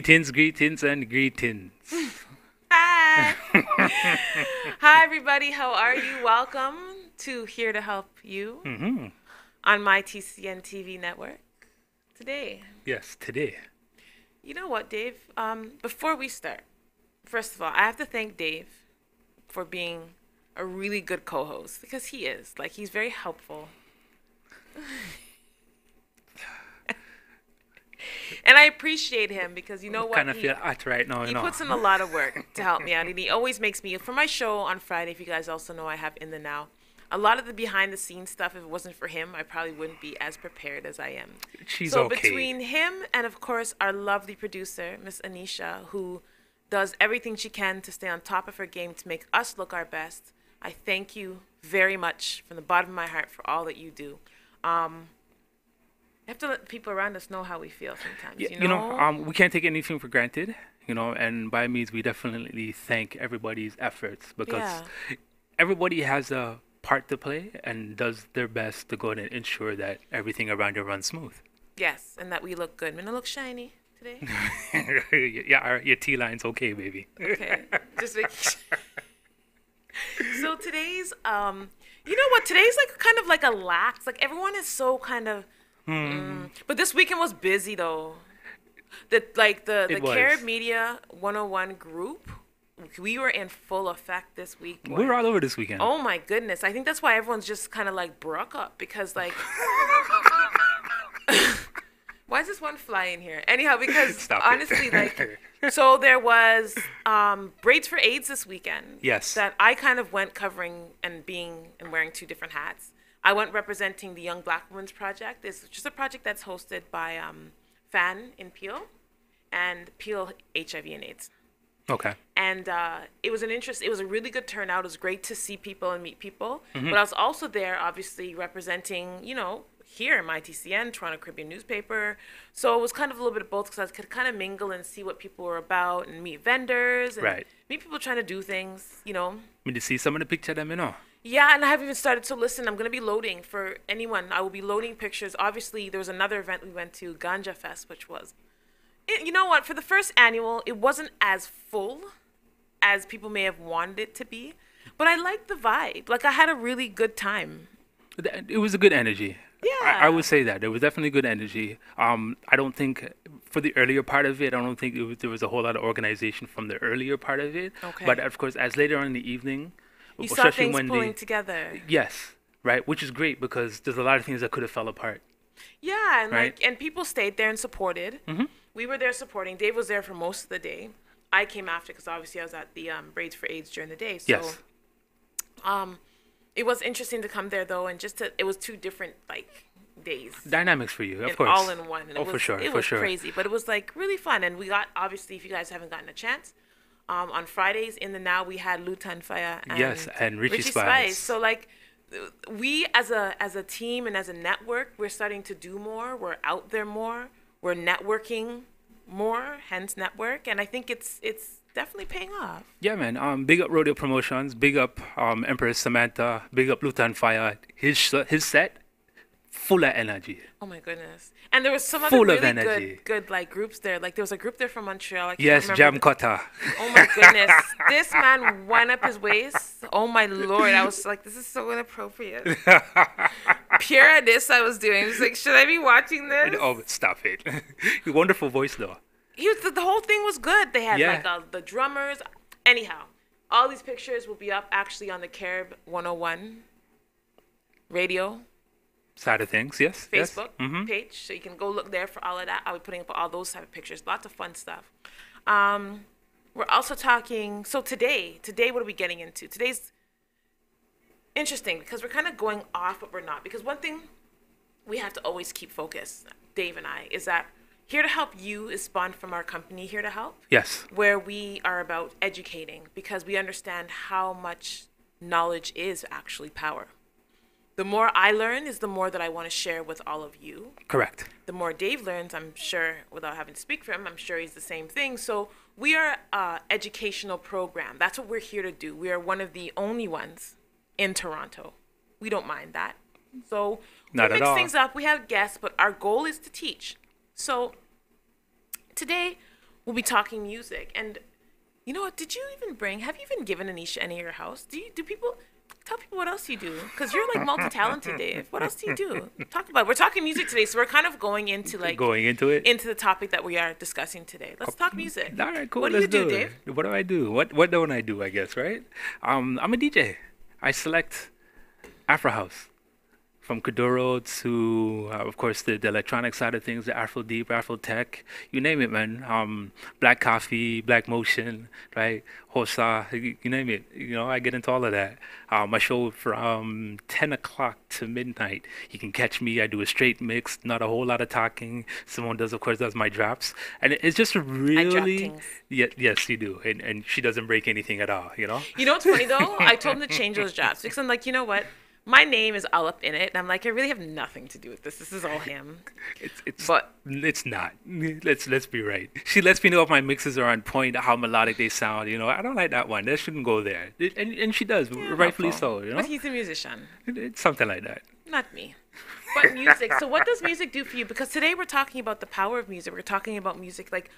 Greetings, and greetings. Hi. Hi, everybody. How are you? Welcome to Here to Help You on my TCN TV network today. Yes, today. You know what, Dave? Before we start, first of all, I have to thank Dave for being a really good co-host because he is. Like, he's very helpful. And I appreciate him because you know what? Kind of feel at right now, He puts in a lot of work to help me out, and he always makes me, for my show on Friday, if you guys also know, I have In the Now. A lot of the behind-the-scenes stuff, if it wasn't for him, I probably wouldn't be as prepared as I am. She's so okay. Between him and, of course, our lovely producer, Miss Anisha, who does everything she can to stay on top of her game to make us look our best, I thank you very much from the bottom of my heart for all that you do. I have to let people around us know how we feel sometimes. Yeah, we can't take anything for granted, and by means we definitely thank everybody's efforts because everybody has a part to play and does their best to go and ensure that everything around you runs smooth. Yes, and that we look good. I look shiny today. Yeah, your T-line's okay, baby. Okay, just making sure. So today's, you know what? Today's like kind of like a lax. Like everyone is so kind of. But this weekend was busy though. The Carib Media 101 group, we were in full effect this week. Boy. We were all over this weekend. Oh my goodness! I think that's why everyone's just kind of like broke up because like. Why is this one fly in here? Anyhow, because honestly, like, so there was Braids for AIDS this weekend. Yes. That I kind of went covering and wearing two different hats. I went representing the Young Black Women's Project. It's just a project that's hosted by FAN in Peel and Peel HIV and AIDS. Okay. And it was a really good turnout. It was great to see people and meet people. But I was also there, obviously, representing, here in my TCN, Toronto Caribbean newspaper. So it was kind of a little bit of both because I could kind of mingle and see what people were about and meet vendors and meet people trying to do things, Me to see some of the picture of them, Yeah, and I haven't even started to listen. I'm going to be loading for anyone. I will be loading pictures. Obviously, there was another event we went to, Ganja Fest, which was, you know what, for the first annual, it wasn't as full as people may have wanted it to be. But I liked the vibe. Like, I had a really good time. It was a good energy. Yeah. I would say that. There was definitely good energy. I don't think, for the earlier part of it, I don't think there was a whole lot of organization from the earlier part of it. Okay. But, of course, as later on in the evening... You saw things pulling together. Yes, right, which is great because there's a lot of things that could have fell apart. Yeah, and and people stayed there and supported. We were there supporting. Dave was there for most of the day. I came after because obviously I was at the Braids for AIDS during the day. So, yes. It was interesting to come there though, and it was two different days. Dynamics for you, of course. All in one. And for sure. It was crazy, but it was really fun, and we got obviously if you guys haven't gotten a chance. On Fridays in the Now we had Lutan Faya and Richie Spice. So we as a team and as a network, we're starting to do more. We're out there more. We're networking more, hence network, and I think it's definitely paying off. Yeah, man. Big up Rodeo Promotions. Big up Empress Samantha. Big up Lutan Faya. His set full of energy. Oh my goodness. And there was some other really good groups there. Like there was a group there from Montreal. Yes, Jam Cutter. Oh my goodness. This man went up his waist. Oh my Lord. I was like, this is so inappropriate. Pure this I was doing. I was like, should I be watching this? Oh, stop it. Your wonderful voice though. The whole thing was good. They had the drummers. Anyhow, all these pictures will be up actually on the Carib 101 radio side of things, yes. Facebook page, so you can go look there for all of that. I'll be putting up all those type of pictures. Lots of fun stuff. We're also talking. So today, what are we getting into? Today's interesting because we're kind of going off, but we're not. Because one thing we have to always keep focused, Dave and I, is that Here to Help You is spawned from our company Here to Help. Yes. Where we are about educating because we understand how much knowledge is actually power. The more I learn is the more that I want to share with all of you. Correct. The more Dave learns, I'm sure, without having to speak for him, I'm sure he's the same thing. So we are an educational program. That's what we're here to do. We are one of the only ones in Toronto. We don't mind that. So we mix things up. We have guests, but our goal is to teach. So today we'll be talking music. And you know what? Have you even given Anisha any of your house? Do people, tell people what else you do? Because you're like multi-talented, Dave. What else do you do? Talk about it. We're talking music today, so we're kind of going into going into it, into the topic that we are discussing today. Let's talk music. All right, cool. What do you do, Dave? What do I do? What don't I do? I guess, right? I'm a DJ. I select Afro house. From Kuduro to, of course, the electronic side of things, the Afro deep, Afro tech, you name it, man. Black coffee, black motion, right? Hosa, you name it. You know, I get into all of that. My show from 10 o'clock to midnight. You can catch me. I do a straight mix, not a whole lot of talking. Simone does, of course, does my drops, and it's just a really, I drop things. Yes, you do, and she doesn't break anything at all. You know. You know what's funny though? I told him to change those drops because I'm like, you know what? My name is all up in it, and I'm like, I really have nothing to do with this. This is all him. But it's not. Let's be right. She lets me know if my mixes are on point, how melodic they sound. You know, I don't like that one. That shouldn't go there. And she does, rightfully so. You know, but he's a musician. It's something like that. Not me. But music. So what does music do for you? Because today we're talking about the power of music. We're talking about music. Like,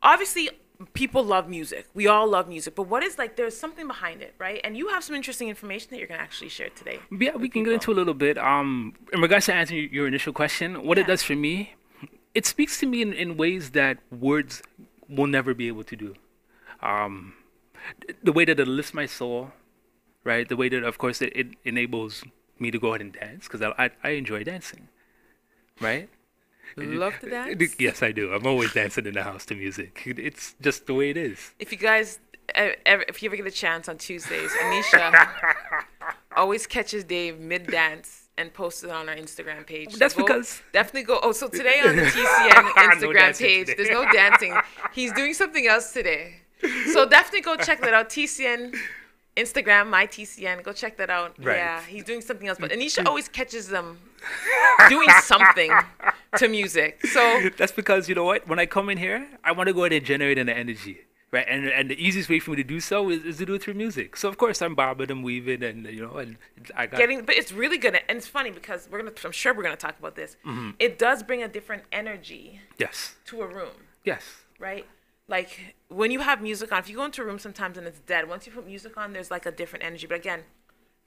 obviously, people love music. We all love music. But what is, like, there's something behind it, right? And you have some interesting information that you're going to actually share today. Yeah, we can get into a little bit. In regards to answering your initial question, what it does for me, it speaks to me in ways that words will never be able to do. The way that it lifts my soul, right? The way that, of course, it enables me to go ahead and dance, because I enjoy dancing, right? Love to dance? Yes, I do. I'm always dancing in the house to music. It's just the way it is. If you guys, if you ever get a chance on Tuesdays, Anisha always catches Dave mid-dance and posts it on our Instagram page. That's because... Definitely go. Oh, so today on the TCN Instagram page, there's no dancing. He's doing something else today. So definitely go check that out. TCN Instagram, my TCN. Go check that out. Right. Yeah, he's doing something else. But Anisha always catches them doing something to music. So that's because, you know what? When I come in here, I want to go ahead and generate an energy, right? And the easiest way for me to do so is to do it through music. So of course I'm bobbing and weaving, and you know, and I got but it's really good. And it's funny because I'm sure we're gonna talk about this. Mm-hmm. It does bring a different energy. Yes. To a room. Yes. Right. Like when you have music on, if you go into a room sometimes and it's dead, once you put music on, there's like a different energy. But again,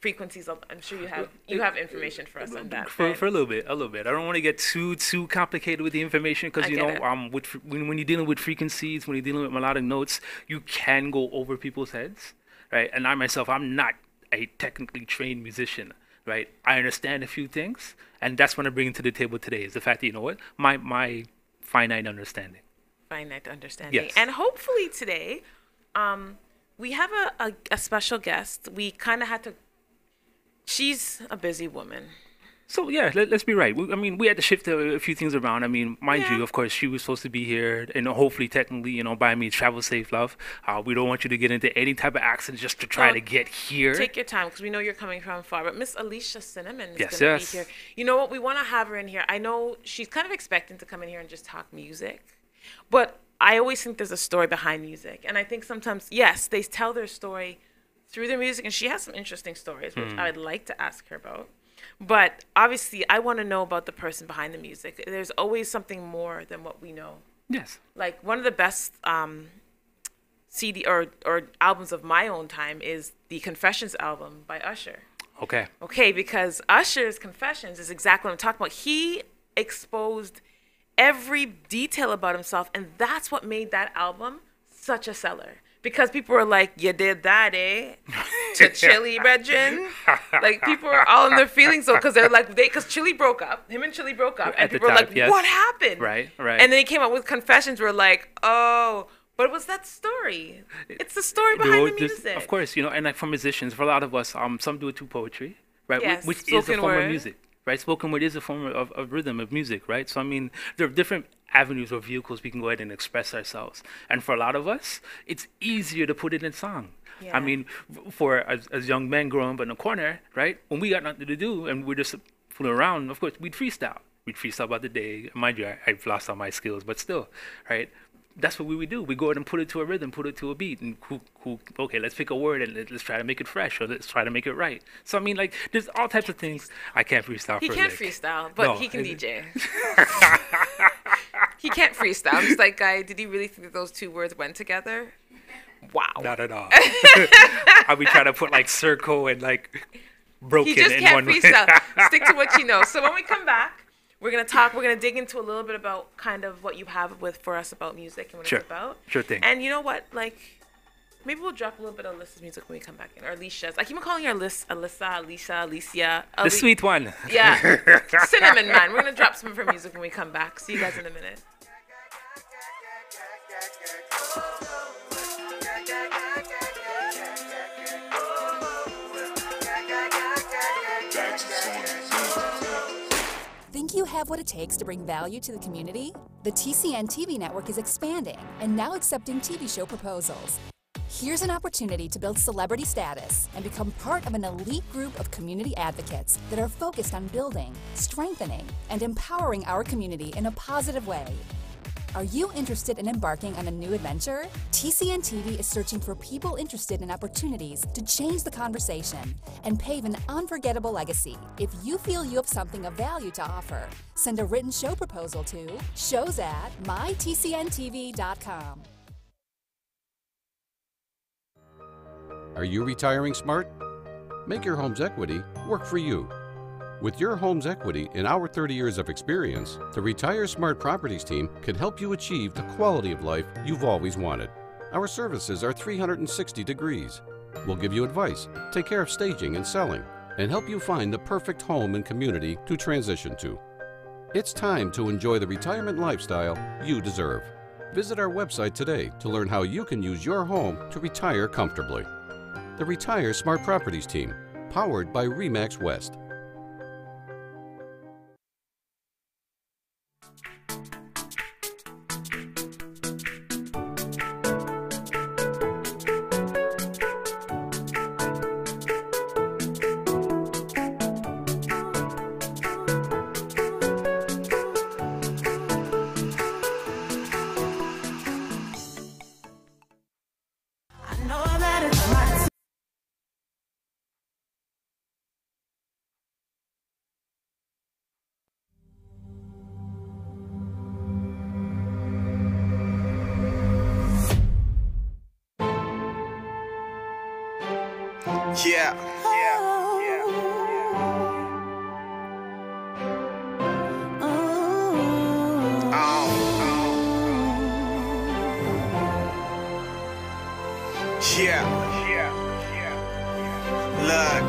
frequencies, I'm sure you have information for us on that. For a little bit. I don't want to get too complicated with the information, because when you're dealing with frequencies, when you're dealing with melodic notes, you can go over people's heads, right? And I myself, I'm not a technically trained musician, right? I understand a few things, and that's what I'm bringing to the table today, is the fact that, you know what, my finite understanding. Finite understanding. Yes. And hopefully today, we have a special guest. We kind of had to. She's a busy woman. So yeah, let's be right. We had to shift a few things around. Mind you, of course, she was supposed to be here, and hopefully, technically, you know, by me, travel safe, love. We don't want you to get into any type of accident just to try to get here. Take your time, because we know you're coming from far. But Miss Alicia Cinnamon is going to be here. You know what? We want to have her in here. I know she's kind of expecting to come in here and just talk music, but I always think there's a story behind music, and I think sometimes, yes, they tell their story through their music, and she has some interesting stories, which I would like to ask her about. But obviously, I want to know about the person behind the music. There's always something more than what we know. Yes. Like one of the best CD or albums of my own time is the Confessions album by Usher. Okay, because Usher's Confessions is exactly what I'm talking about. He exposed every detail about himself, and that's what made that album such a seller. Because people were like, you did that, eh? To Chili, brethren. Like, people are all in their feelings, though, because they're like, because Chili broke up. Him and Chili broke up. And people were like, what happened? Right. And then he came out with Confessions. We're like, oh, but it was that story. It's the story behind the music. Of course, you know, and like for musicians, for a lot of us, some do it through poetry, right? Yes, which is a form of music. Right, spoken word is a form of rhythm, of music, right? So, there are different avenues or vehicles we can go ahead and express ourselves. And for a lot of us, it's easier to put it in song. Yeah. For as young men growing up in the corner, right? When we got nothing to do and we're just fooling around, of course, we'd freestyle. We'd freestyle about the day. Mind you, I've lost all my skills, but still, right? That's what we would do. We go ahead and put it to a rhythm, put it to a beat, and okay, let's pick a word and let's try to make it fresh, or let's try to make it right. So there's all types of things. I can't freestyle. He can't freestyle, but he can DJ. He can't freestyle. I'm just like, guy, did he really think that those two words went together? Wow. Not at all. I'll be trying to put like circle and like broken he just in can't one freestyle. Stick to what you know. So when we come back, we're gonna dig into a little bit about kind of what you have for us about music and what it's about. Sure thing. And you know what? Like, maybe we'll drop a little bit of Alyssa's music when we come back in. Or Alicia's. I keep on calling her Alyssa, Alicia. The sweet one. Yeah. Cinnamon, man. We're gonna drop some of her music when we come back. See you guys in a minute. Think you have what it takes to bring value to the community? The TCN TV network is expanding and now accepting TV show proposals. Here's an opportunity to build celebrity status and become part of an elite group of community advocates that are focused on building, strengthening, and empowering our community in a positive way. Are you interested in embarking on a new adventure? TCN TV is searching for people interested in opportunities to change the conversation and pave an unforgettable legacy. If you feel you have something of value to offer, send a written show proposal to shows@mytcntv.com. Are you retiring smart? Make your home's equity work for you. With your home's equity and our 30 years of experience, the Retire Smart Properties team can help you achieve the quality of life you've always wanted. Our services are 360 degrees. We'll give you advice, take care of staging and selling, and help you find the perfect home and community to transition to. It's time to enjoy the retirement lifestyle you deserve. Visit our website today to learn how you can use your home to retire comfortably. The Retire Smart Properties team, powered by RE/MAX West. Yeah. Look.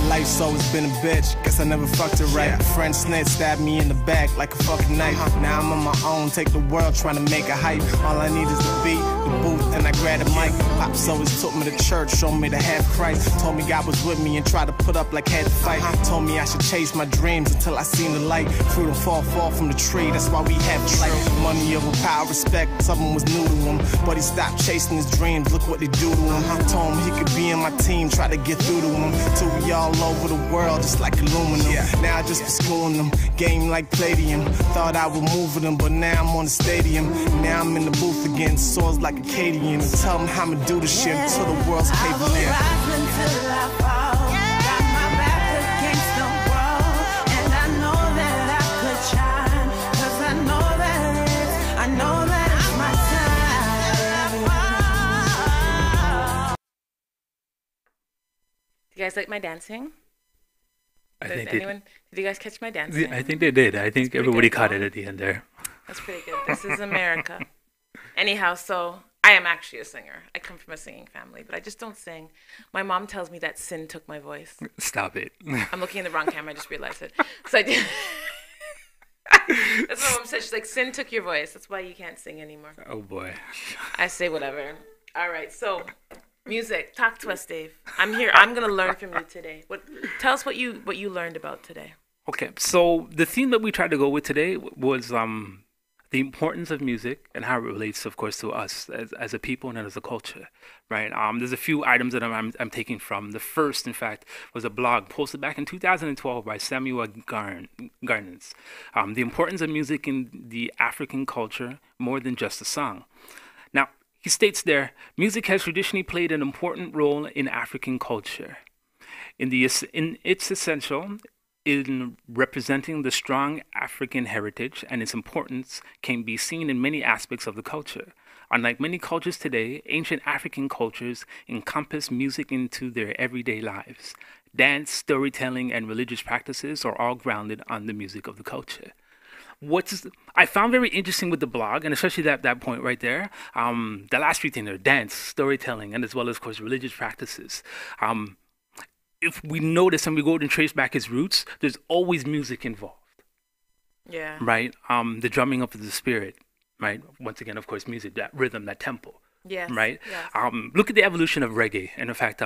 Life's always been a bitch, guess I never fucked her right. Friend snitch stabbed me in the back like a fucking knife. Now I'm on my own, take the world trying to make a hype. All I need is the beat, the booth, and I grab the mic. Pops always took me to church, showed me the half Christ. Told me God was with me and tried to put up like had to fight. Told me I should chase my dreams until I seen the light. Fruit and fall from the tree, that's why we have life. Money over power, respect, something was new to him. But he stopped chasing his dreams, look what they do to him. Told him he could be in my team, try to get through to him. Till we all over the world, just like aluminum. Now I just be schooling them, game like Palladium. Thought I would move with them, but now I'm on the stadium. Now I'm in the booth again, soars like Acadian. Tell them how I'ma do the shit till the world's caving in. You guys like my dancing? Did you guys catch my dancing? I think they did. I think everybody caught it at the end there. That's pretty good. This is America. Anyhow, so I am actually a singer. I come from a singing family, but I just don't sing. My mom tells me that sin took my voice. Stop it. I'm looking in the wrong camera. I just realized it. So I did. That's what my mom said. She's like, sin took your voice. That's why you can't sing anymore. Oh, boy. I say whatever. All right, so music. Talk to us, Dave. I'm here. I'm going to learn from you today. Tell us what you learned about today. Okay, so the theme that we tried to go with today was the importance of music and how it relates, of course, to us as a people and as a culture, right? There's a few items that I'm taking from. The first, in fact, was a blog posted back in 2012 by Samuel Garnens. The importance of music in the African culture more than just a song. Now, he states there, music has traditionally played an important role in African culture. It's essential in representing the strong African heritage, and its importance can be seen in many aspects of the culture. Unlike many cultures today, ancient African cultures encompass music into their everyday lives. Dance, storytelling, and religious practices are all grounded on the music of the culture. I found very interesting with the blog, and especially that point right there, the last three things there: dance, storytelling, and as well as, of course, religious practices. If we notice and we go and trace back his roots, there's always music involved. Yeah. Right? The drumming of the spirit, right? Once again, of course, music, that rhythm, that tempo. Yes. Right? Yes. Look at the evolution of reggae. And in fact,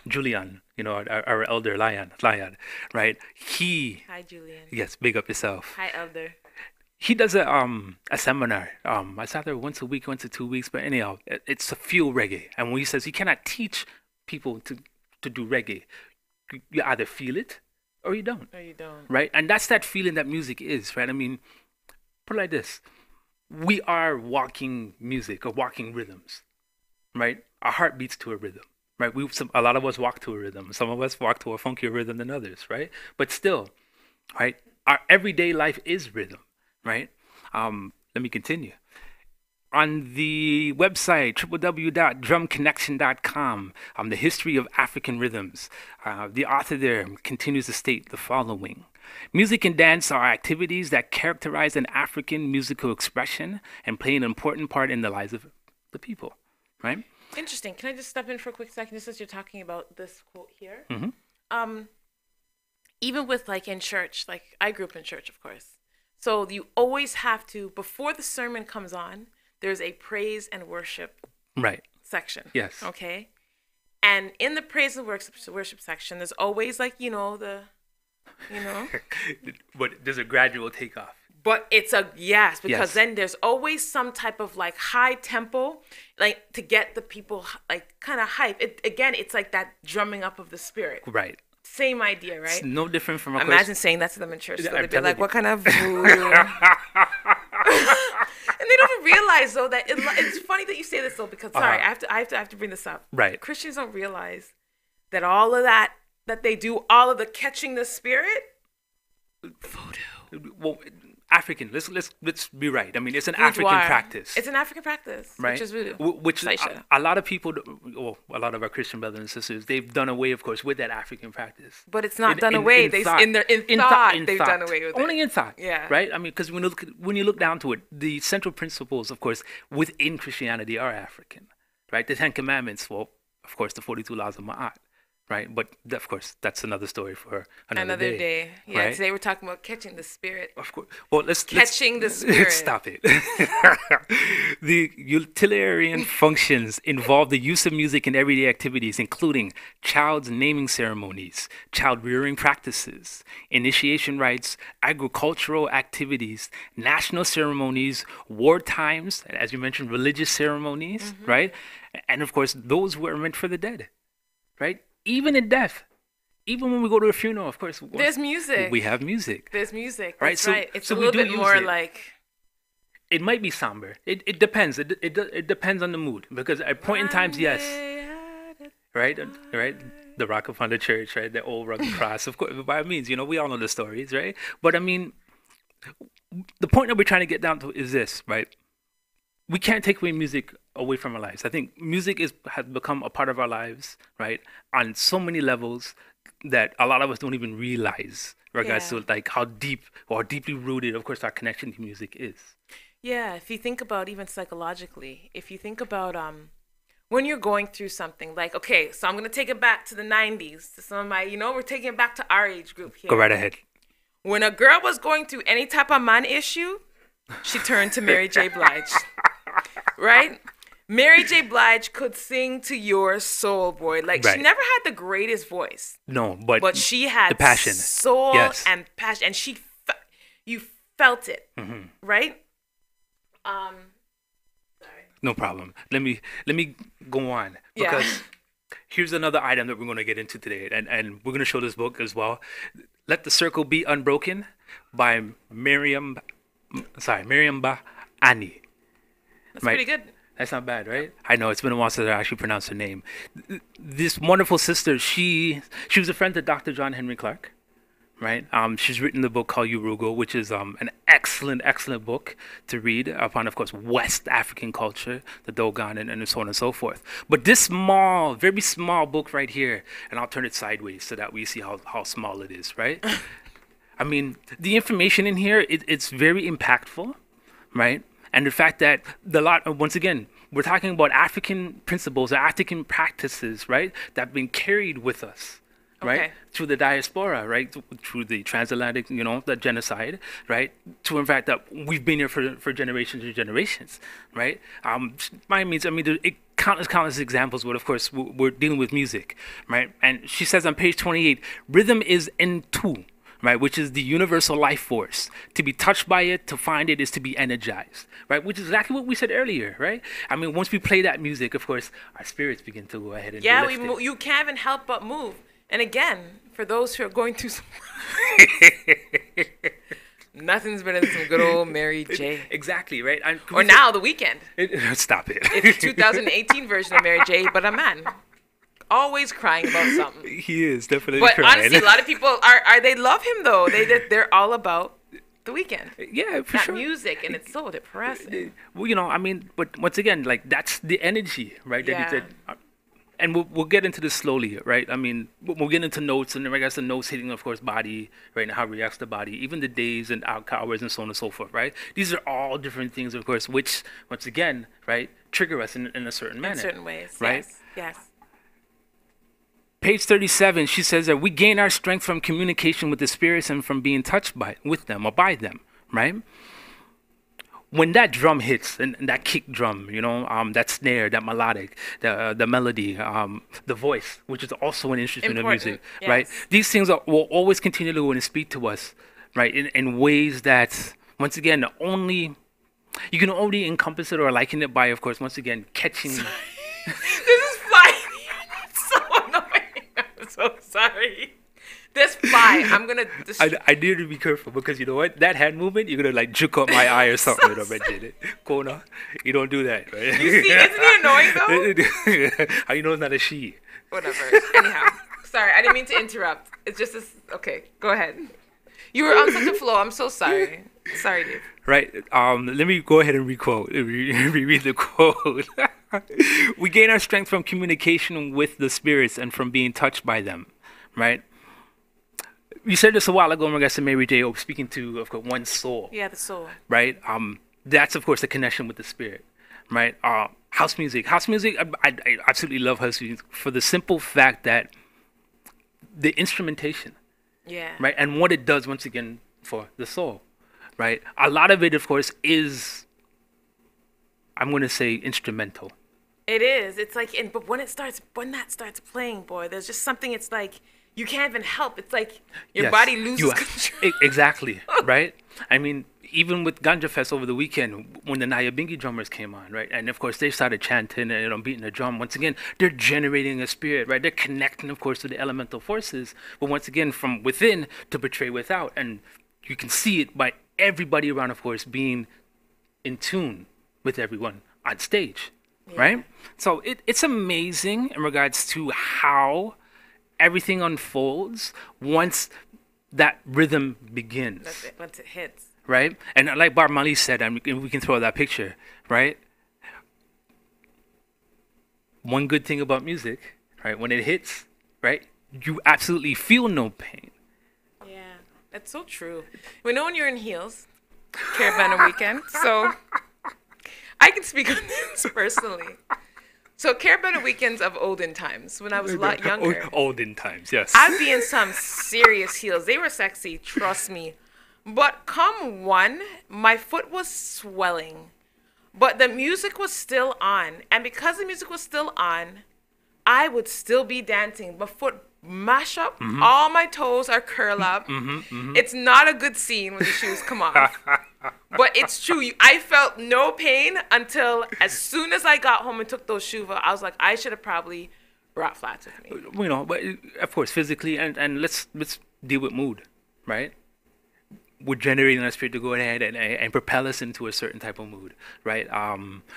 Julian, our elder Lion, right? Hi, Julian. Yes, big up yourself. Hi, elder. He does a seminar. I sat there once a week, once or 2 weeks, but anyhow, it's to fuel reggae. And when he says he cannot teach people to do reggae, you either feel it or you don't. Or you don't. Right? And that's that feeling that music is, right? I mean, put it like this. We are walking music or walking rhythms, right? Our heart beats to a rhythm, right? A lot of us walk to a rhythm. Some of us walk to a funkier rhythm than others, right? But still, right? Our everyday life is rhythm, right? Let me continue. On the website, www.drumconnection.com, the history of African rhythms, the author there continues to state the following. Music and dance are activities that characterize an African musical expression and play an important part in the lives of the people, right? Interesting. Can I just step in for a quick second, just as you're talking about this quote here? Mm-hmm. Even with, like, in church, like, I grew up in church, of course. So you always have to, before the sermon comes on, there's a praise and worship section. Yes. Okay. And in the praise and worship section, there's always, like, But there's a gradual takeoff. But it's because then there's always some type of, like, high tempo, like, to get the people, like, kind of hype. It's like that drumming up of the spirit. Right. Same idea, right? It's no different from Imagine saying that to them in church. So they'd be like, what kind of... And they don't even realize, though, that it's funny that you say this, though, because, sorry, I have to bring this up. Right. Christians don't realize that all of that they do, all of the catching the spirit, voodoo. Well, African. Let's be right. I mean, it's an African practice. It's an African practice, right? Which is voodoo. Which a lot of people, a lot of our Christian brothers and sisters, they've done away, of course, with that African practice. But it's not done away. They've done away with it. Only in thought. Yeah. Right. I mean, because when you look down to it, the central principles, of course, within Christianity are African. Right. The 10 Commandments. Well, of course, the 42 laws of Ma'at. Right, but of course that's another story for another day. Yeah, right? Today we're talking about catching the spirit. Of course. Well, let's catching the spirit. Stop it. The utilitarian functions involve the use of music in everyday activities, including child's naming ceremonies, child rearing practices, initiation rites, agricultural activities, national ceremonies, war times, as you mentioned, religious ceremonies, right? And of course, those were meant for the dead, right? Even in death, even when we go to a funeral, of course, there's music. We have music. There's music. Right? That's right. It's a little bit more like. It might be somber. It depends. It depends on the mood, because at point in times, yes. Right. The rock upon the church, right? The old rugged cross. Of course, by all means, we all know the stories, right? But I mean, the point that we're trying to get down to is this, right? We can't take away music away from our lives. I think music has become a part of our lives, right, on so many levels that a lot of us don't even realize, regards to like how deep or deeply rooted, of course, our connection to music is. Yeah, if you think about even psychologically, if you think about when you're going through something, like, okay, so I'm gonna take it back to the 90s, to some of my, we're taking it back to our age group here. Go right ahead. When a girl was going through any type of man issue, she turned to Mary J. Blige. Right? Mary J. Blige could sing to your soul, boy. Like, she never had the greatest voice. No, but she had the passion, soul, and passion, and you felt it, right? Sorry. No problem. Let me go on, because here's another item that we're going to get into today, and we're going to show this book as well. Let the Circle Be Unbroken by Miriam Ba Ani. That's pretty good. That's not bad, right? I know, it's been a while since I actually pronounced her name. This wonderful sister, she was a friend to Dr. John Henry Clark, right? She's written the book called Urugo, which is an excellent, excellent book to read upon, of course, West African culture, the Dogon, and so on and so forth. But this small, very small book right here, and I'll turn it sideways so that we see how small it is, right? I mean, the information in here, it's very impactful, right? And the fact that once again, we're talking about African principles, African practices, right? That have been carried with us, right? Okay. Through the diaspora, right? Through the transatlantic, the genocide, right? To in fact that we've been here for generations and generations, right? By means, I mean, there's countless examples, but of course, we're dealing with music, right? And she says on page 28, rhythm is Ntu, right, which is the universal life force. To be touched by it, to find it, is to be energized, right, which is exactly what we said earlier, right? I mean, once we play that music, of course, our spirits begin to go ahead and be lifted. you can't even help but move. And again, for those who are going through some nothing's better than some good old Mary J. Exactly, right? Or now, The Weeknd. Stop it. It's the 2018 version of Mary J, but a man. Always crying about something. He is definitely but crying. Honestly, a lot of people are they love him though. They're all about The Weeknd. Yeah, for that sure. music, and it's so depressing. Well, I mean, but once again, like that's the energy, right? Yeah. And we'll get into this slowly, right? I mean, we'll get into notes, and in regards to notes hitting, of course, body, right, and how it reacts to body, even the days and hours and so on and so forth, right? These are all different things, of course, which, once again, right, trigger us in a certain manner. In certain ways, right? Yes. Page 37, she says that we gain our strength from communication with the spirits and from being touched with them or by them, right? When that drum hits, and that kick drum, that snare, that melodic, the melody, the voice, which is also an instrument of music, yes. right? These things will always continue to go and speak to us, right? In ways that, once again, you can only encompass it or liken it by, of course, once again, catching. This is fine. It's so annoying. I'm so sorry. This fly, I'm gonna. I need to be careful because you know what? That hand movement, you're gonna like juke up my eye or something. Kona, you don't do that, right? You see, isn't he annoying though? How you know it's not a she? Whatever. Anyhow, sorry, I didn't mean to interrupt. It's just this. Okay, go ahead. You were on such a flow. I'm so sorry. Sorry, Dave. Right. Let me go ahead and reread the quote. We gain our strength from communication with the spirits and from being touched by them, right? You said this a while ago in regards to Mary J. Speaking to, of course, one's soul. Yeah, the soul. Right. That's of course the connection with the spirit, right? House music. I absolutely love house music for the simple fact that the instrumentation. Yeah. Right, and what it does once again for the soul, right? A lot of it, of course, is, I'm going to say, instrumental. It is. It's like, but when that starts playing, boy, there's just something. It's like you can't even help. It's like your body loses control. Exactly, right? I mean, even with Ganja Fest over the weekend, when the Nyabingi drummers came on, right? And of course, they started chanting and beating the drum. Once again, they're generating a spirit, right? They're connecting, of course, to the elemental forces. But once again, from within to portray without. And you can see it by everybody around, of course, being in tune with everyone on stage, right? So it's amazing in regards to how everything unfolds once that rhythm begins. Once it hits. Right? And like Bob Marley said, and we can throw that picture, right? One good thing about music, right? When it hits, right? You absolutely feel no pain. Yeah, that's so true. We know when you're in heels, Caravana Weekend, so I can speak on this personally. So Caravana Weekends of olden times, when I was a lot younger. Olden times, yes. I'd be in some serious heels. They were sexy, trust me. But come one, my foot was swelling, but the music was still on. And because the music was still on, I would still be dancing. My foot mash up, all my toes are curl up. It's not a good scene when the shoes come off. But it's true. I felt no pain until as soon as I got home and took those shoes off, I was like, I should have probably brought flats with me. But of course, physically, and let's deal with mood, right? We're generating our spirit to go ahead and propel us into a certain type of mood, right?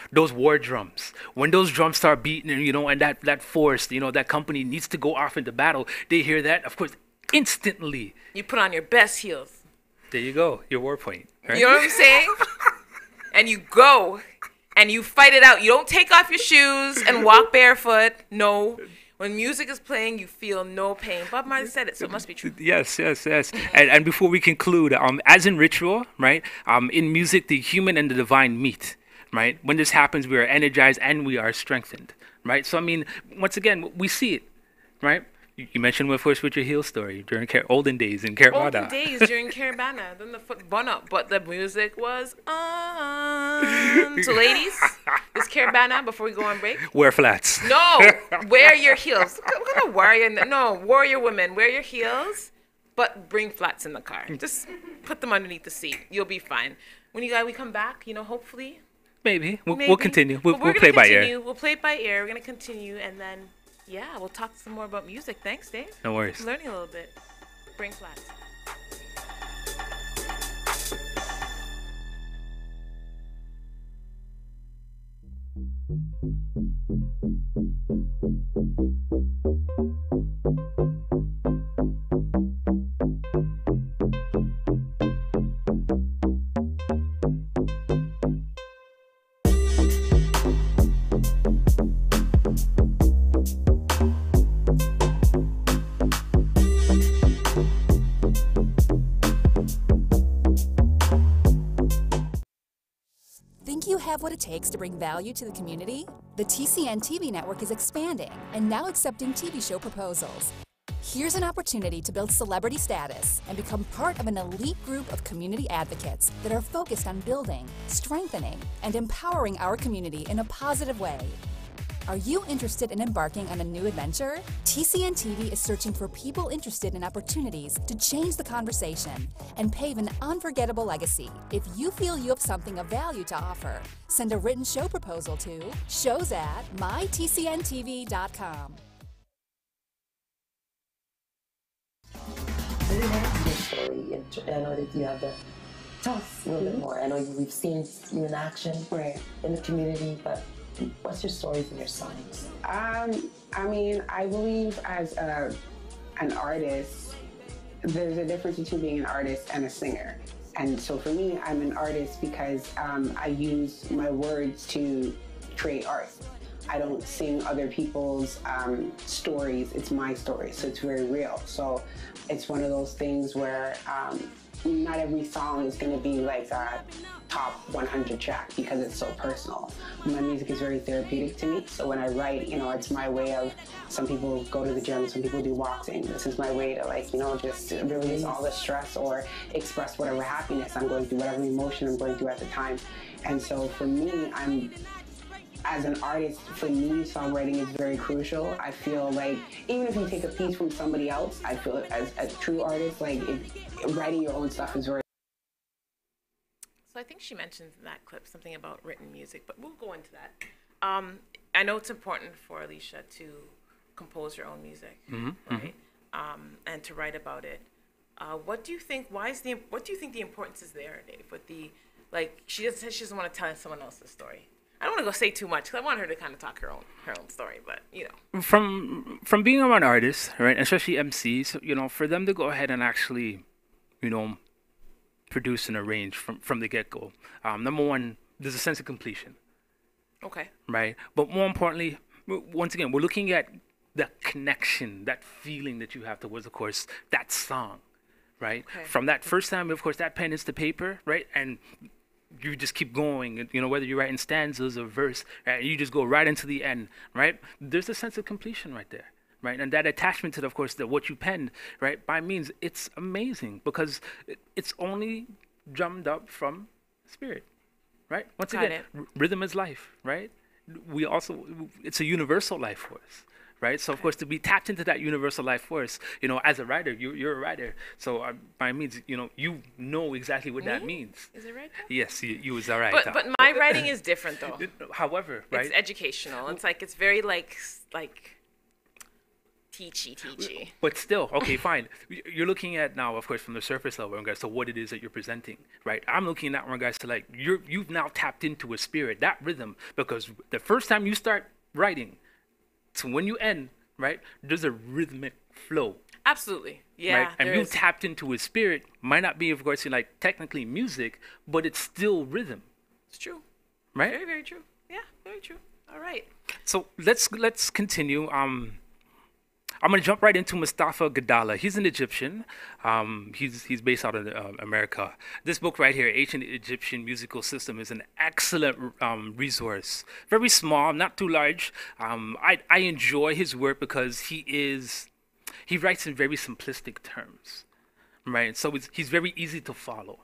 Those war drums, when those drums start beating, and that force, that company needs to go off into battle, they hear that, of course, instantly. You put on your best heels. There you go. Your war point. Right? You know what I'm saying? And you go and you fight it out. You don't take off your shoes and walk barefoot. No. When music is playing, you feel no pain. Bob Marley said it, so it must be true. Yes. And before we conclude, as in ritual, right? In music, the human and the divine meet, right? When this happens, we are energized and we are strengthened, right? So I mean, once again, we see it, right? You mentioned, of course, with your heel story during olden days in Caravana. Olden days during Caravana. Then the foot bun up, but the music was on. So ladies, this Caravana, before we go on break. Wear flats. No, wear your heels. What kind of warrior? No, warrior women, wear your heels, but bring flats in the car. Just put them underneath the seat. You'll be fine. When we come back, hopefully. Maybe. We'll continue. We'll play by ear. We'll play it by ear. We're going to continue, and then... yeah, we'll talk some more about music. Thanks, Dave. No worries. I'm learning a little bit. Bring flats. Have what it takes to bring value to the community? The TCN TV network is expanding and now accepting TV show proposals. Here's an opportunity to build celebrity status and become part of an elite group of community advocates that are focused on building, strengthening, and empowering our community in a positive way. Are you interested in embarking on a new adventure? TCN TV is searching for people interested in opportunities to change the conversation and pave an unforgettable legacy. If you feel you have something of value to offer, send a written show proposal to shows@mytcntv.com. Your story, and I know that you have to tell us a little bit more. I know we've seen you in action in the community, but what's your stories and your songs? I mean, I believe as an artist, there's a difference between being an artist and a singer. And so for me, I'm an artist because I use my words to create art. I don't sing other people's stories. It's my story, so it's very real. So it's one of those things where not every song is going to be like a top 100 track because it's so personal. My music is very therapeutic to me, so when I write, it's my way of, some people go to the gym, some people do boxing. This is my way to just release all the stress or express whatever happiness I'm going through, whatever emotion I'm going through at the time. And so for me, as an artist, for me, songwriting is very crucial. I feel like even if you take a piece from somebody else, I feel as a true artist, writing your own stuff is very... So I think she mentioned in that clip something about written music, but we'll go into that. I know it's important for Alicia to compose her own music, right? And to write about it. What do you think? What do you think the importance is there, Dave? With she doesn't want to tell someone else's story. I don't want to go say too much because I want her to kind of talk her own story, but From being around artists, right, especially MCs, for them to go ahead and actually, produce and arrange from the get-go. Number one, there's a sense of completion. Okay. Right, but more importantly, once again, we're looking at the connection, that feeling that you have towards, of course, that song, right? Okay. From that first time, of course, that pen hits the paper, right, and you just keep going, whether you're writing stanzas or verse, right? You just go right into the end, right? There's a sense of completion right there, right? And that attachment to, of course, what you penned, right? By means, it's amazing because it's only drummed up from spirit, right? Once again, rhythm is life, right? It's a universal life force. Right, so of course, to be tapped into that universal life force, as a writer, you're a writer. So by means, you know exactly what that means. Is it right? Yes, you was all right. But my writing is different though. However, right, it's educational. It's it's very like teachy. But still, okay, fine. You're looking at now, of course, from the surface level in regards to what it is that you're presenting, right? I'm looking at in regards to you've now tapped into a spirit, that rhythm, because the first time you start writing. So when you end, right, there's a rhythmic flow. Absolutely. Yeah. Right? And you tapped into his spirit. Might not be, of course, like technically music, but it's still rhythm. It's true. Right? Very, very true. Yeah, very true. All right. So let's continue. I'm gonna jump right into Mustafa Gadala. He's an Egyptian. He's based out of America. This book right here, Ancient Egyptian Musical System, is an excellent resource. Very small, not too large. I enjoy his work because he writes in very simplistic terms, right? So he's very easy to follow.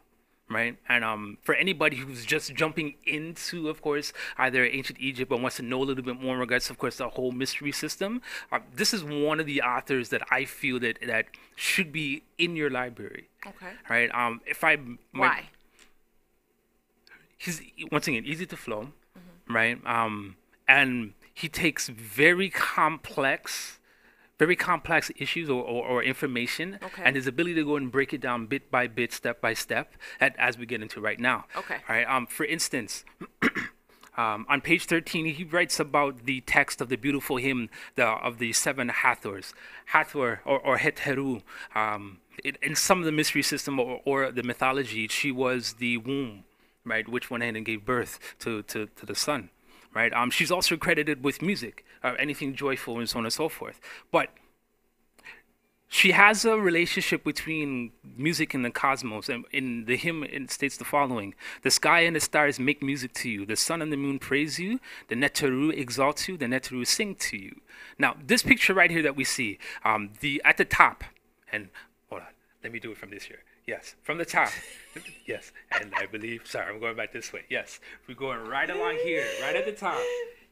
Right, and for anybody who's just jumping into, of course, either ancient Egypt or wants to know a little bit more in regards to, of course, the whole mystery system, this is one of the authors that I feel that should be in your library. Okay. Right. Why? He's once again easy to flow, right? And he takes very complex issues or information, and his ability to go and break it down bit by bit, step by step, as we get into right now. Okay. All right. For instance, on page 13, he writes about the text of the beautiful hymn of the seven Hathors, Hathor or Heteru. In some of the mystery system or the mythology, she was the womb, right, which went ahead and gave birth to the sun. Right. She's also credited with music, anything joyful, and so on and so forth. But she has a relationship between music and the cosmos. And in the hymn, it states the following: "The sky and the stars make music to you. The sun and the moon praise you. The Neteru exalts you. The Neteru sing to you." Now, this picture right here that we see, at the top, and hold on, let me do it from this here. Yes, from the top. Yes, and I believe, sorry, I'm going back this way. Yes, we're going right along here, right at the top.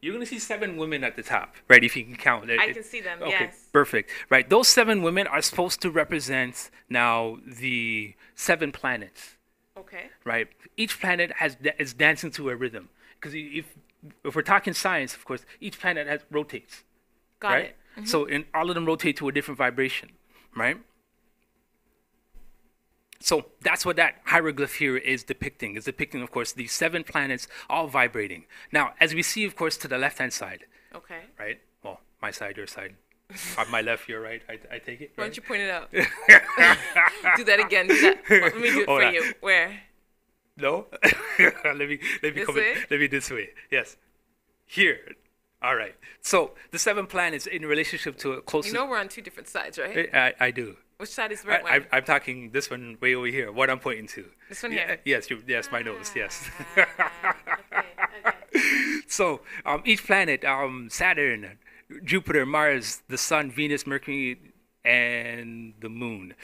You're going to see 7 women at the top, right, if you can count it. I can see them, okay, yes. Perfect. Right, those 7 women are supposed to represent now the 7 planets. Okay. Right, each planet is dancing to a rhythm. Because if we're talking science, of course, each planet rotates. Got it. Mm-hmm. So all of them rotate to a different vibration, right? So that's what that hieroglyph here is depicting. It's depicting, of course, the 7 planets all vibrating. Now, as we see, of course, to the left-hand side. Okay. Right? Well, my side, your side. On my left, your right. I take it. Why don't you point it out? Do that again. Let me do it for you. Where? No. let me come in. Let me this way. Yes. Here. All right. So the 7 planets in relationship to a close. You know we're on 2 different sides, right? I do. Which side is the right one? I'm talking this one way over here. What I'm pointing to. This one here. Yes. My nose. Yes. Okay. So each planet, Saturn, Jupiter, Mars, the Sun, Venus, Mercury, and the Moon.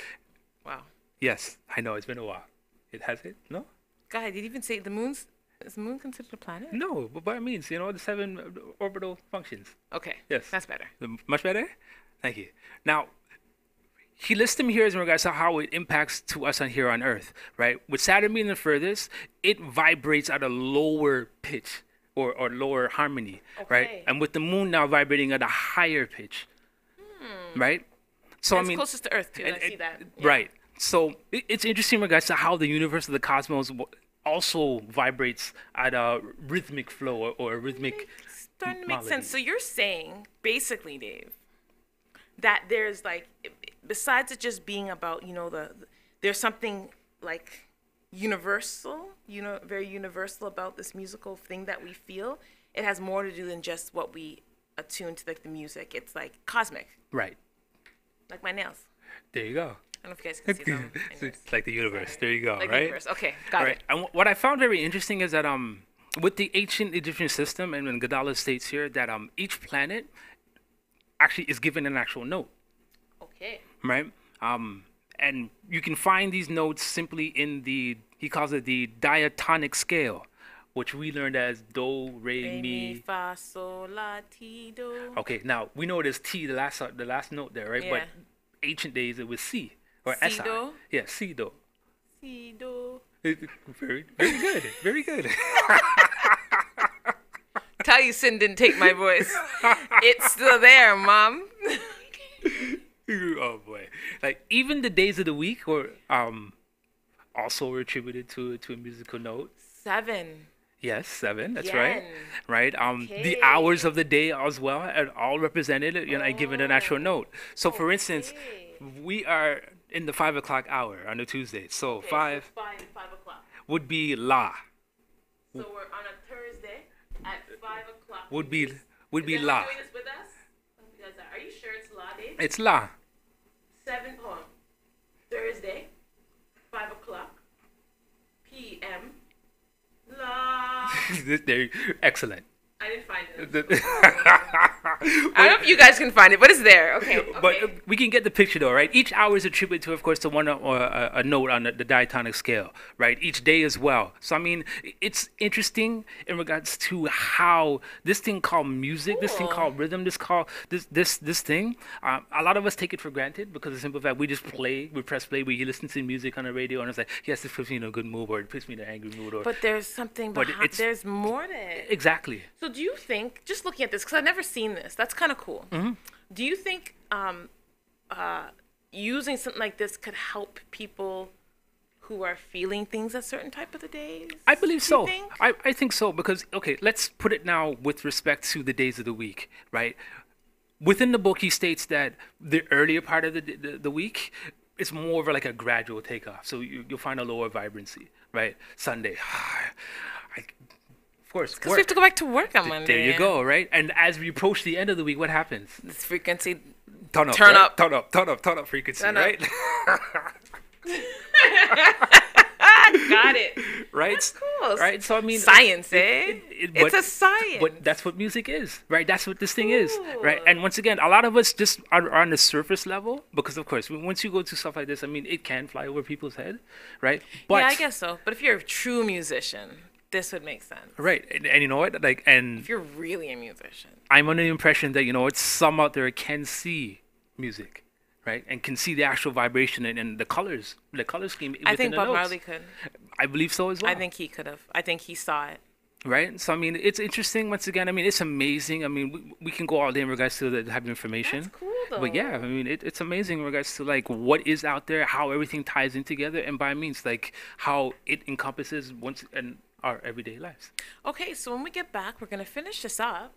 Wow. Yes, I know it's been a while. It has it? No. God, did you even say the moon's? Is the moon considered a planet? No, but by all means, the 7 orbital functions. Okay. Yes. That's better. Much better? Thank you. Now, he lists them here in regards to how it impacts to us on here on Earth, right? With Saturn being the furthest, it vibrates at a lower pitch or lower harmony, right? And with the moon now vibrating at a higher pitch, right? So and it's closest to Earth too. I see that. Yeah. Right. So it's interesting in regards to how the universe of the cosmos also vibrates at a rhythmic flow or a rhythmic starting to make sense. So you're saying, basically, Dave, that there's like, besides it just being about, there's something like universal, very universal about this musical thing that we feel. It has more to do than just what we attune to, like the music. It's like cosmic. Right. Like my nails. There you go. I don't know if you guys can see them. It's like the universe. There you go, like right? The universe. Okay, got it. And what I found very interesting is that with the ancient Egyptian system, and when Gadala states here that each planet actually is given an actual note. Okay. Right? And you can find these notes simply in he calls it the diatonic scale, which we learned as do, re, mi, fa, sol, la, ti, do. Okay, now we know it is T, the last note there, right? Yeah. But ancient days it was C or Si, Si. do? Yeah, C, do. Si, do. Very, very good. Very good. Tell you Sin didn't take my voice. It's still there, Mom. Oh boy! Like even the days of the week were also attributed to a musical note. 7. Yes, 7. That's Yen. right. Right. Okay. The hours of the day as well are all represented, and given an actual note. So, for instance, We are in the 5 o'clock hour on a Tuesday. So Okay, five so 5 o'clock. would be la. So we're on a Thursday at 5 o'clock. Would be Is la. everyone doing this with us? Because, are you sure it's La, Dave? It's la. 7 Thursday, 5 o'clock p.m. La. They're excellent. I didn't find it. I don't know if you guys can find it, but it's there. Okay. But we can get the picture though, right? Each hour is attributed to, of course, to one a note on the diatonic scale, right? Each day as well. So I mean, it's interesting in regards to how this thing called music, this thing called rhythm, this thing. A lot of us take it for granted because of the simple fact we just play, we press play, we listen to music on the radio, and it's like, yes, this puts me in a good mood, or it puts me in an angry mood, or. But there's something behind. There's more to it. Exactly. So do you think, just looking at this, because I've never seen this, that's kind of cool. Mm-hmm. Do you think using something like this could help people who are feeling things a certain type of the days? I believe so. Think? I think so because, okay, let's put it now with respect to the days of the week, right? Within the book, he states that the earlier part of the week is more of like a gradual takeoff. So you'll find a lower vibrancy, right? Sunday, of course, because we have to go back to work on Monday. There you go, right? And as we approach the end of the week, what happens? This frequency turn up frequency, right? Got it. Right? That's cool. Right? So I mean, science, it's a science. But that's what music is, right? That's what this thing is, right? And once again, a lot of us just are on the surface level because, of course, once you go to stuff like this, I mean, it can fly over people's head, right? But, yeah, I guess so. But if you're a true musician, this would make sense. Right. And you know what? Like, and if you're really a musician, I'm under the impression that, you know, it's some out there can see music, right? And can see the actual vibration and the color scheme. I think Bob Marley could. I believe so as well. I think he could have. I think he saw it. Right. So, I mean, it's interesting. Once again, I mean, it's amazing. I mean, we can go all day in regards to the type of information. That's cool, though. But yeah, I mean, it's amazing in regards to like what is out there, how everything ties in together, and by means like how it encompasses our everyday lives. Okay, so when we get back, we're going to finish this up.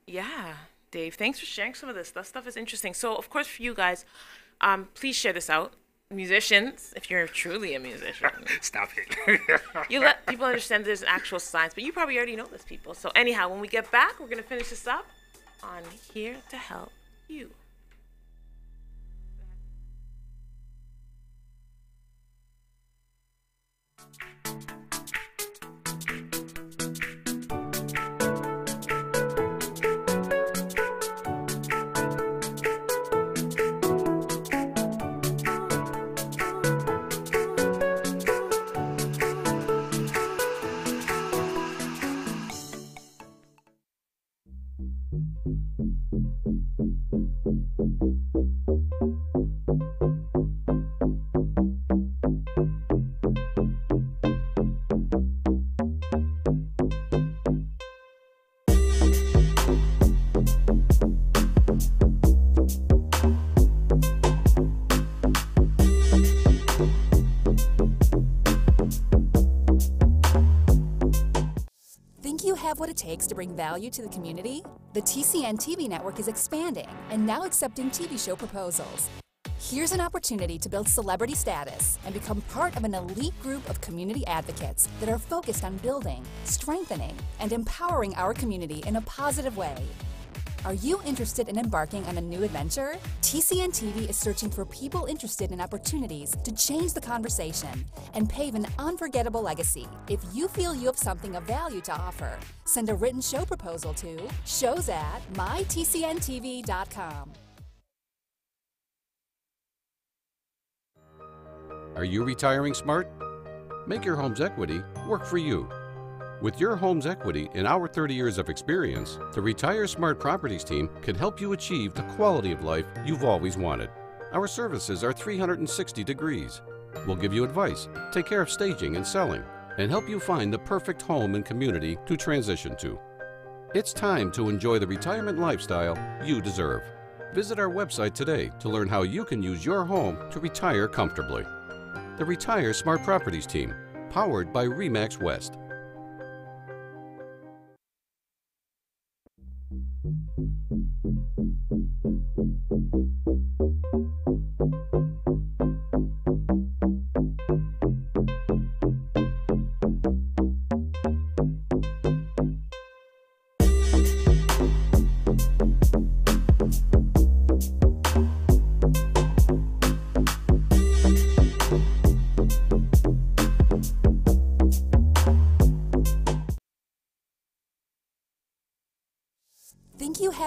Yeah, Dave, thanks for sharing some of this. That stuff is interesting. So, of course, for you guys, please share this out. Musicians, if you're truly a musician. Stop it. You let people understand there's an actual science, but you probably already know this, people. So anyhow, when we get back, we're going to finish this up on Here to Help You. What it takes to bring value to the community? The TCN TV network is expanding and now accepting TV show proposals. Here's an opportunity to build celebrity status and become part of an elite group of community advocates that are focused on building, strengthening, and empowering our community in a positive way. Are you interested in embarking on a new adventure? TCN TV is searching for people interested in opportunities to change the conversation and pave an unforgettable legacy. If you feel you have something of value to offer, send a written show proposal to shows@mytcntv.com. Are you retiring smart? Make your home's equity work for you. With your home's equity in our 30 years of experience, the Retire Smart Properties team can help you achieve the quality of life you've always wanted. Our services are 360 degrees. We'll give you advice, take care of staging and selling, and help you find the perfect home and community to transition to. It's time to enjoy the retirement lifestyle you deserve. Visit our website today to learn how you can use your home to retire comfortably. The Retire Smart Properties team, powered by RE/MAX West.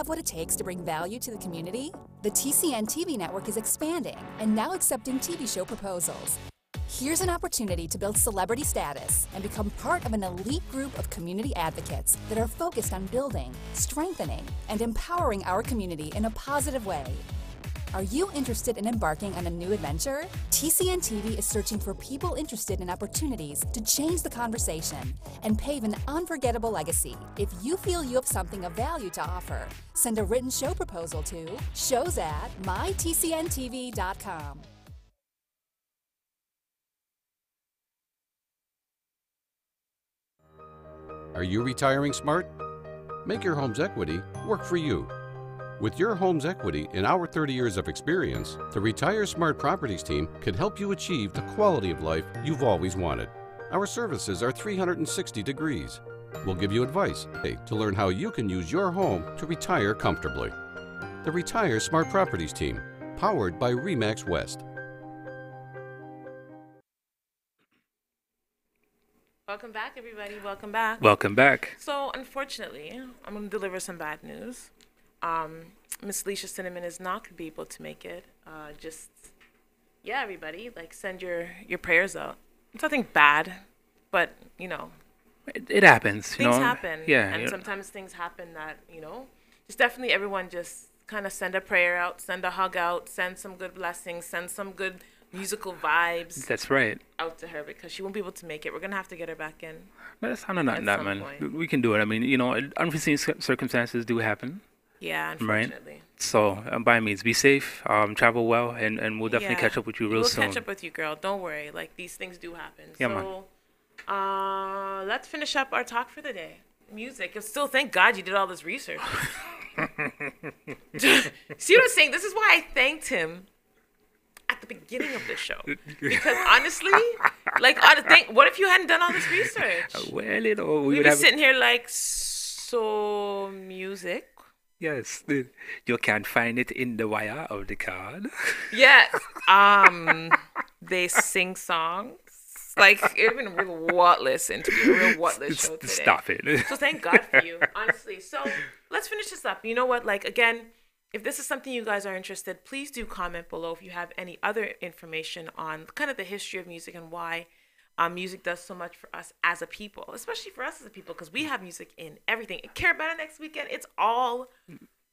have what it takes to bring value to the community? The TCN TV network is expanding and now accepting TV show proposals. Here's an opportunity to build celebrity status and become part of an elite group of community advocates that are focused on building, strengthening, and empowering our community in a positive way. Are you interested in embarking on a new adventure? TCN TV is searching for people interested in opportunities to change the conversation and pave an unforgettable legacy. If you feel you have something of value to offer, send a written show proposal to shows@mytcntv.com. Are you retiring smart? Make your home's equity work for you. With your home's equity in our 30 years of experience, the Retire Smart Properties team can help you achieve the quality of life you've always wanted. Our services are 360 degrees. We'll give you advice to learn how you can use your home to retire comfortably. The Retire Smart Properties team, powered by RE/MAX West. Welcome back, everybody. Welcome back. Welcome back. So, unfortunately, I'm going to deliver some bad news. Miss Alicia Cinnamon is not going to be able to make it. Yeah, everybody, like, send your prayers out. It's nothing bad, but, you know. It happens, you know. Things happen. Yeah. And sometimes things happen that, you know, just definitely everyone just kind of send a prayer out, send a hug out, send some good blessings, send some good musical vibes. That's right. Out to her because she won't be able to make it. We're going to have to get her back in. But that's not that, man. Point. We can do it. I mean, you know, unforeseen circumstances do happen. Yeah, unfortunately. Right? So, by means, be safe, travel well, and we'll definitely catch up with you real soon. We'll catch up with you, girl. Don't worry. Like, these things do happen. Yeah, so, let's finish up our talk for the day. Music. Still, thank God you did all this research. See what I'm saying? This is why I thanked him at the beginning of the show. Because honestly, like, what if you hadn't done all this research? Well, you know, we'd be sitting here like, so music. Yes, you can't find it in the wire of the card. Yes. They sing songs. Like, it would have been a real whatless interview, a real whatless show today. Stop it. So thank God for you, honestly. So let's finish this up. You know what? Like, again, if this is something you guys are interested, please do comment below if you have any other information on kind of the history of music and why music does so much for us as a people, especially for us as a people, because we have music in everything. Carabana next weekend, it's all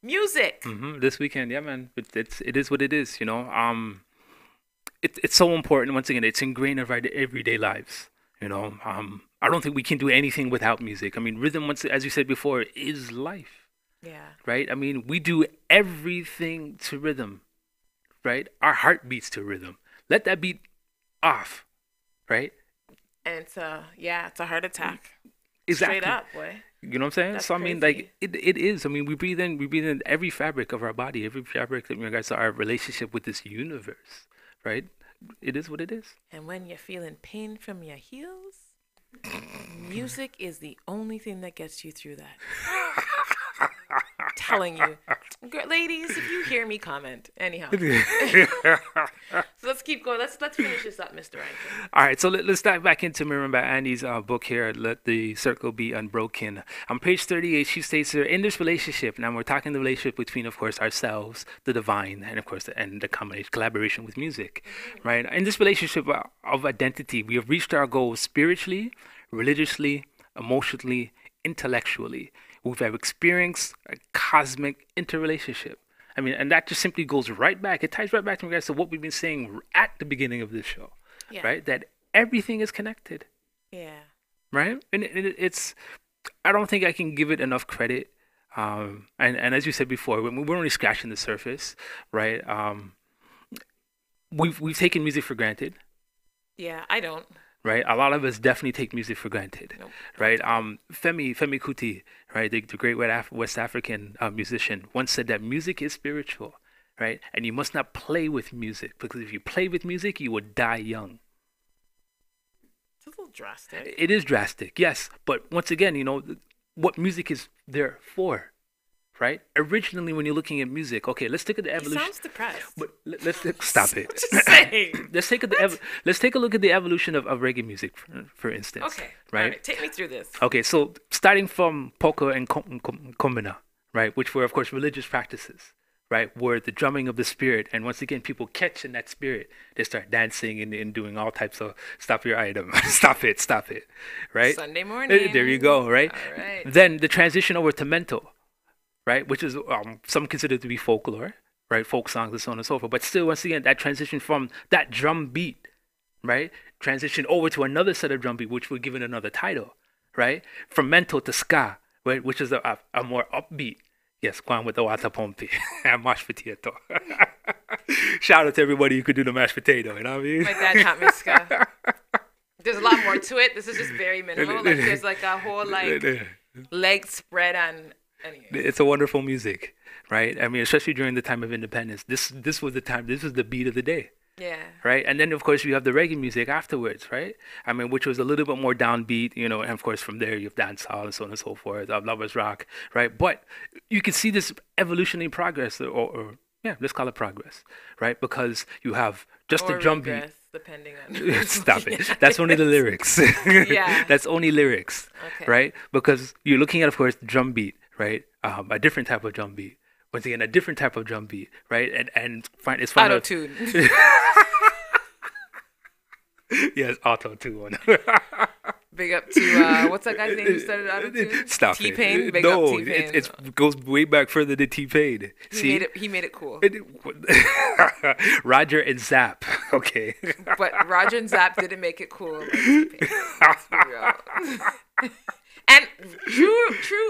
music. This weekend, yeah, man. It is what it is, you know. It's so important. Once again, it's ingrained in our everyday lives. You know, I don't think we can do anything without music. I mean, rhythm, as you said before, is life. Yeah. Right? I mean, we do everything to rhythm. Right? Our heart beats to rhythm. Let that beat off. Right? And it's a heart attack. Exactly. Straight up, boy. You know what I'm saying? That's so I crazy. mean, like it is. I mean, we breathe in every fabric of our body, every fabric that regards to our relationship with this universe. Right? It is what it is. And when you're feeling pain from your heels, music is the only thing that gets you through that. Telling you. Ladies, if you hear me, comment. Anyhow. So let's keep going. Let's finish this up, Mr. Rankin. All right, so let's dive back into Miranda Andy's book here, Let the Circle Be Unbroken. On page 38, she states here, in this relationship, now we're talking the relationship between, of course, ourselves, the divine, and of course, the collaboration with music, right? In this relationship of identity, we have reached our goals spiritually, religiously, emotionally, intellectually. We've experienced a cosmic interrelationship. I mean, and that just simply goes right back. It ties right back to regards to what we've been saying at the beginning of this show, right? That everything is connected. Yeah. Right? And it's, I don't think I can give it enough credit. And as you said before, we're only scratching the surface, right? We've taken music for granted. Yeah, I don't. Right, a lot of us definitely take music for granted. Nope. Right, Femi Kuti, right, the great West African musician, once said that music is spiritual, right, and you must not play with music because if you play with music, you will die young. It's a little drastic. It is drastic, yes, but once again, you know what music is there for. Right? Originally, when you're looking at music, okay, let's take the evolution. He sounds depressed. But let's stop it. Just saying. Let's take a look at the evolution of reggae music, for instance. Okay. Right? All right. Take me through this. Okay, so starting from polka and kombina, right? Which were, of course, religious practices, right? Were the drumming of the spirit. And once again, people catch in that spirit. They start dancing and doing all types of stop your item, stop it, right? Sunday morning. There you go, right? All right. Then the transition over to mento, right? Which is some consider to be folklore, right? Folk songs and so on and so forth. But still, once again, that transition from that drum beat, right? Transition over to another set of drum beat, which we're given another title, right? From mento to ska, right? Which is a more upbeat. Yes, Kwan with the wata pompi and mashed potato. Shout out to everybody who could do the mashed potato, you know what I mean? My dad taught me ska. There's a lot more to it. This is just very minimal. Like there's like a whole like leg spread on. Anyway. It's a wonderful music, right? I mean, especially during the time of independence. This was the time. This was the beat of the day. Yeah. Right, and then of course you have the reggae music afterwards, right? I mean, which was a little bit more downbeat, you know, and of course from there you have dancehall and so on and so forth, lovers rock, right? But you can see this evolutionary progress, or yeah, let's call it progress, right? Because you have just or the drum regress, beat. depending on. Stop it. That's only the lyrics. Yeah. That's only lyrics, Okay. right? Because you're looking at, of course, the drum beat, right? A different type of drum beat. Once again, a different type of drum beat, right? It's fine. Auto-tune. Yes, auto-tune. Big up to what's that guy's name who started auto-tune? Stop T-Pain. it. Big No, up T-Pain. it goes way back further than T-Pain. He made it cool. Roger and Zapp. Okay. But Roger and Zapp didn't make it cool. Like T-Pain. Let's be real. And true.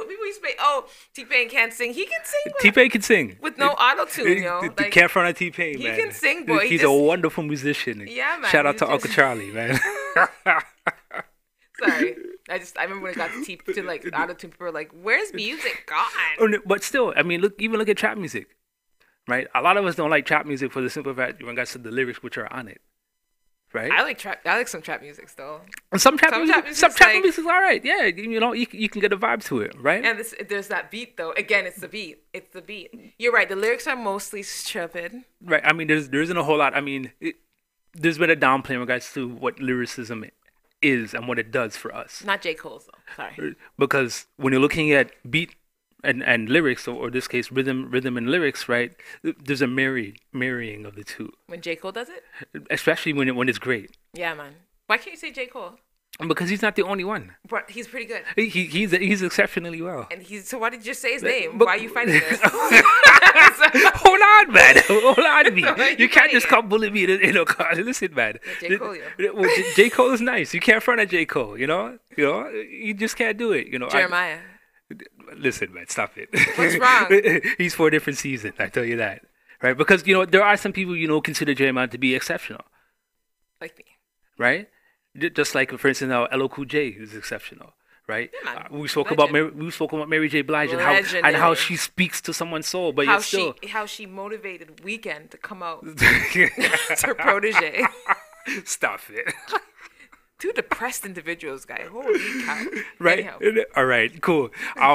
People used to say, "Oh, T-Pain can't sing. He can sing. T-Pain can sing with no auto-tune, yo. Like, can't front on T-Pain, he man. can sing, boy. He's a wonderful musician. Yeah, man. Shout out to Uncle Charlie, man. Sorry, I remember when it got to like auto-tune, people were like, "Where's music gone?" Oh, no, but still, I mean, look at trap music, right? A lot of us don't like trap music for the simple fact you got to the lyrics which are on it. Right? I like some trap music still. Some trap music is all right. Yeah, you know, you can get a vibe to it, right? And there's that beat though. Again, it's the beat. You're right. The lyrics are mostly stupid. Right. I mean, there isn't a whole lot. I mean, there's been a downplay in regards to what lyricism is and what it does for us. Not J. Cole's though. Sorry. Because when you're looking at beat and lyrics, or in this case rhythm and lyrics, right? There's a marrying of the two. When J. Cole does it? Especially when it's great. Yeah, man. Why can't you say J. Cole? Because he's not the only one. But he's pretty good. He's exceptionally well. And so why did you just say his name? Why are you fighting this? Hold on, man. Hold on, me. You can't just come bully me in a car. Listen, man. J. Cole, J. Cole is nice. You can't front at J. Cole, you know? You just can't do it, you know? Jeremiah. Listen, man, stop it. What's wrong? He's for a different season, I tell you that. Right? Because, there are some people, consider Jeremiah to be exceptional. Like me. Right? Just like, for instance, now L.O. Cool J is exceptional. Right? Yeah, we spoke about Mary J. Blige and how she speaks to someone's soul, but how she motivated Weeknd to come out. It's her protege. Stop it. Two depressed individuals, guy. Holy cow. Right? Anyhow. All right, cool.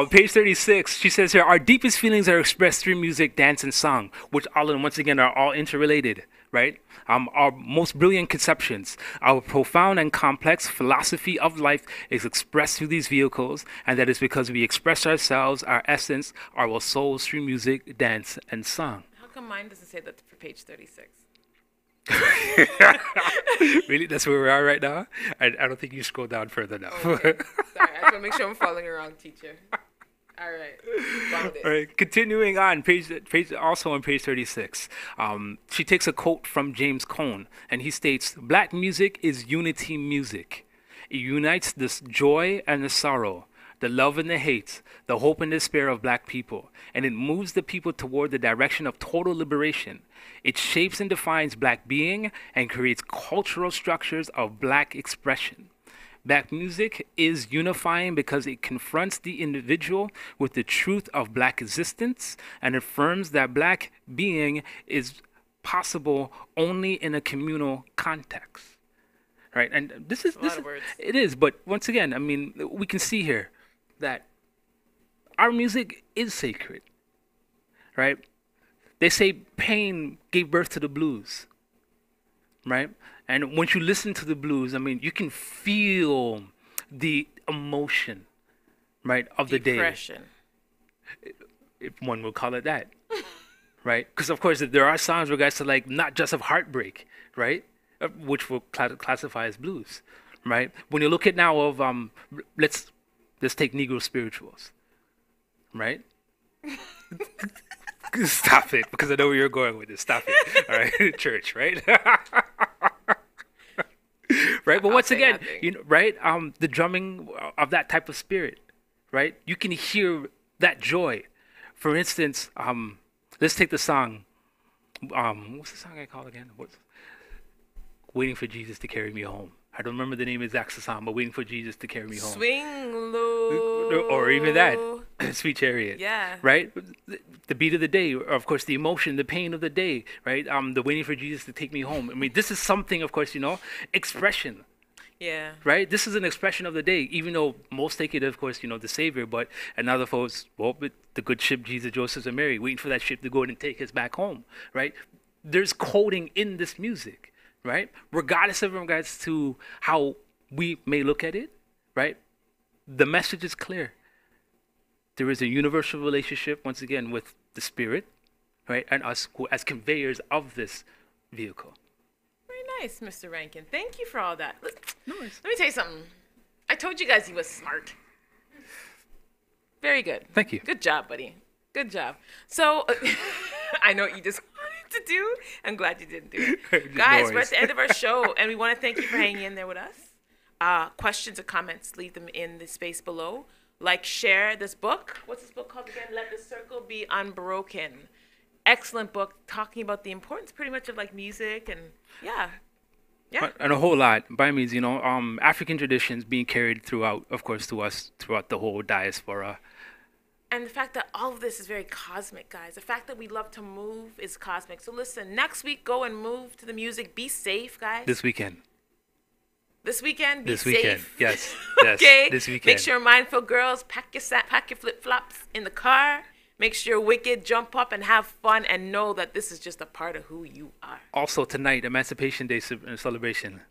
Page 36, she says here, our deepest feelings are expressed through music, dance, and song, which once again are all interrelated, right? Our most brilliant conceptions, our profound and complex philosophy of life is expressed through these vehicles, and that is because we express ourselves, our essence, our souls through music, dance, and song. How come mine doesn't say that for page 36? Really? That's where we are right now? I don't think you scroll down further enough. Okay. Sorry, I just want to make sure I'm following around, teacher. All right. All right. Continuing on, also on page 36, she takes a quote from James Cone, and he states, "Black music is unity music. It unites the joy and the sorrow, the love and the hate, the hope and despair of black people, and it moves the people toward the direction of total liberation. It shapes and defines black being and creates cultural structures of black expression. Black music is unifying because it confronts the individual with the truth of black existence and affirms that black being is possible only in a communal context." Right? And this is words. It is, but once again, I mean, we can see here that our music is sacred, right? They say pain gave birth to the blues, right? And when you listen to the blues, I mean, you can feel the emotion, right, of the day. Depression. if one will call it that, right? Because of course there are songs where guys are like not just of heartbreak, right? Which will classify as blues, right? When you look at now of let's take Negro spirituals, right? Stop it, because I know where you're going with this. Stop it, all right? Church, right? Right, but once again, you know, right? The drumming of that type of spirit, right? You can hear that joy. For instance, let's take the song. What's the song I call again? What's Waiting for Jesus to Carry Me Home? I don't remember the name exact of the song, but Waiting for Jesus to Carry Me Home. Swing low. Or even that, Sweet Chariot. Yeah. Right? The beat of the day, of course, the emotion, the pain of the day, right? The waiting for Jesus to take me home. I mean, this is something, of course, you know, expression. Yeah. Right? This is an expression of the day, even though most take it, of course, you know, the Savior, but another folks, well, but the good ship, Jesus, Joseph, and Mary, waiting for that ship to go and take us back home, right? There's coding in this music, right? Regardless of regards to how we may look at it, right? The message is clear. There is a universal relationship, once again, with the Spirit, right? And us who, as conveyors of this vehicle. Very nice, Mr. Rankin. Thank you for all that. Nice. Let me tell you something. I told you guys he was smart. Very good. Thank you. Good job, buddy. Good job. So, I know what you just wanted to do. I'm glad you didn't do it. Guys, we're at the end of our show, and we want to thank you for hanging in there with us. Questions or comments, leave them in the space below. Like, share this book. What's this book called again? Let the Circle Be Unbroken. Excellent book, talking about the importance pretty much of like music and yeah. And a whole lot. By means, you know, African traditions being carried throughout, of course, to us throughout the whole diaspora. And the fact that all of this is very cosmic, guys. The fact that we love to move is cosmic. So listen, next week, go and move to the music. Be safe, guys. This weekend. This weekend, be this safe. Weekend, yes. Okay. This weekend. Make sure, mindful girls, pack your flip-flops in the car. Make sure wicked, jump up and have fun, and know that this is just a part of who you are. Also tonight, Emancipation Day celebration.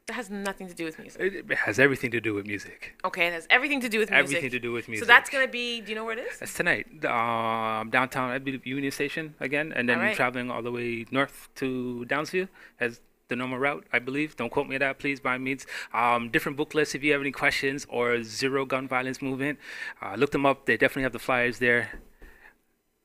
That has nothing to do with music. It has everything to do with music. Okay, it has everything to do with music. Everything to do with music. So that's going to be, do you know where it is? It's tonight. Downtown, I believe, Union Station again, and then traveling all the way north to Downsview as the normal route, I believe. Don't quote me on that, please, by means. Different book lists if you have any questions, or Zero Gun Violence Movement. Look them up. They definitely have the flyers there.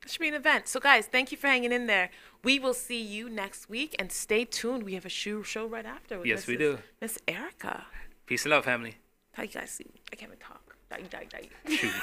It should be an event. So, guys, thank you for hanging in there. We will see you next week, and stay tuned. We have a show right after with yes, we do. Miss Erica. Peace and love, family. How you guys see? I can't even talk. Die. Shoot.